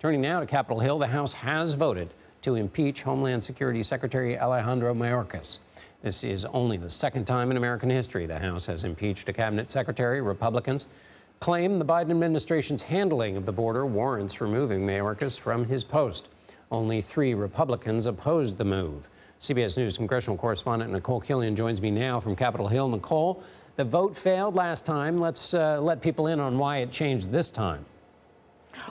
Turning now to Capitol Hill, the House has voted to impeach Homeland Security Secretary Alejandro Mayorkas. This is only the second time in American history the House has impeached a cabinet secretary. Republicans claim the Biden administration's handling of the border warrants removing Mayorkas from his post. Only 3 Republicans opposed the move. CBS News congressional correspondent Nikole Killion joins me now from Capitol Hill. Nikole, the vote failed last time. Let's let people in on why it changed this time.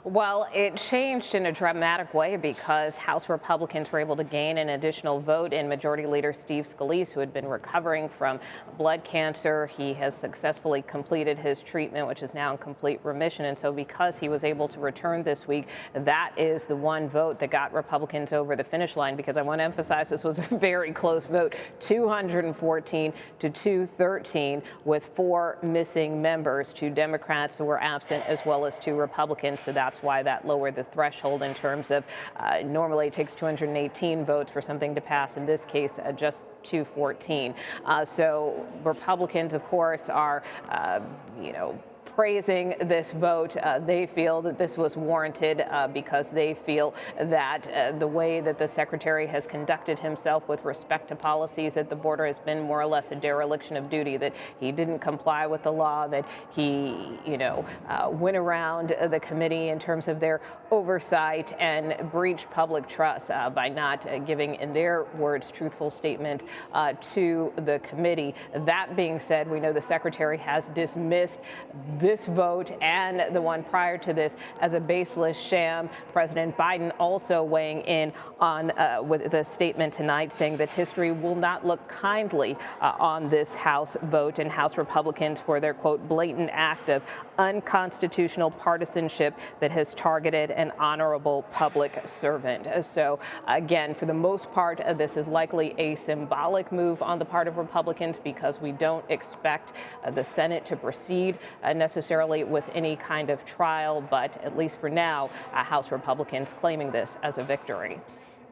Well, it changed in a dramatic way because House Republicans were able to gain an additional vote in Majority Leader Steve Scalise, who had been recovering from blood cancer. He has successfully completed his treatment, which is now in complete remission. And so because he was able to return this week, that is the one vote that got Republicans over the finish line, because I want to emphasize this was a very close vote, 214 to 213, with 4 missing members, 2 Democrats who were absent, as well as 2 Republicans. So that's why that lowered the threshold in terms of normally it takes 218 votes for something to pass. In this case, just 214. So Republicans, of course, are, praising this vote. They feel that this was warranted because they feel that the way that the secretary has conducted himself with respect to policies at the border has been more or less a dereliction of duty, that he didn't comply with the law, that he, went around the committee in terms of their oversight and breached public trust by not giving, in their words, truthful statements to the committee. That being said, we know the secretary has dismissed this vote and the one prior to this as a baseless sham. President Biden also weighing in on with the statement tonight, saying that history will not look kindly on this House vote and House Republicans for their, quote, blatant act of unconstitutional partisanship that has targeted an honorable public servant. So again, for the most part, this is likely a symbolic move on the part of Republicans, because we don't expect the Senate to proceed necessarily with any kind of trial. But at least for now, House Republicans claiming this as a victory.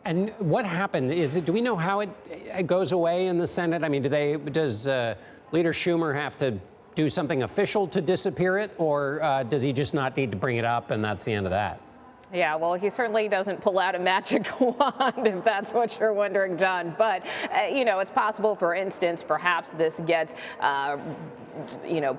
And what happened? Do we know how it goes away in the Senate? I mean, does Leader Schumer have to do something official to disappear it, or does he just not need to bring it up and that's the end of that? Yeah, well, he certainly doesn't pull out a magic wand, if that's what you're wondering, John. But, it's possible, for instance, perhaps this gets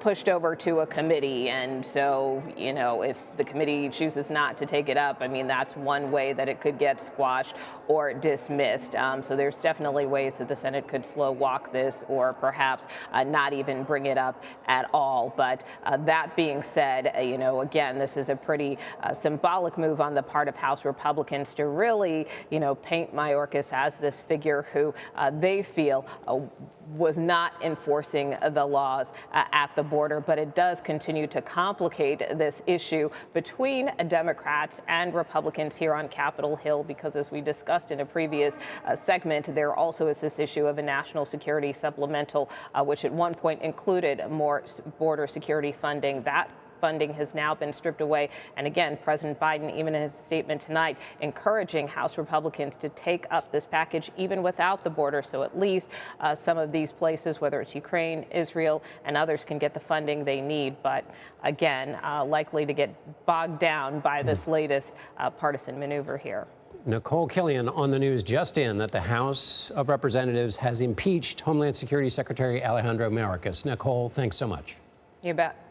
pushed over to a committee. And so, if the committee chooses not to take it up, I mean, that's one way that it could get squashed or dismissed. So there's definitely ways that the Senate could slow walk this, or perhaps not even bring it up at all. But that being said, again, this is a pretty symbolic move on the part of House Republicans to really, paint Mayorkas as this figure who they feel was not enforcing the laws at the border. But it does continue to complicate this issue between Democrats and Republicans here on Capitol Hill, because as we discussed in a previous segment, there also is this issue of a national security supplemental, which at one point included more border security funding. That funding has now been stripped away. And again, President Biden, even in his statement tonight, encouraging House Republicans to take up this package even without the border. So at least some of these places, whether it's Ukraine, Israel, and others, can get the funding they need. But again, likely to get bogged down by this latest partisan maneuver here. Nikole Killion on the news just in that the House of Representatives has impeached Homeland Security Secretary Alejandro Mayorkas. Nikole, thanks so much. You bet.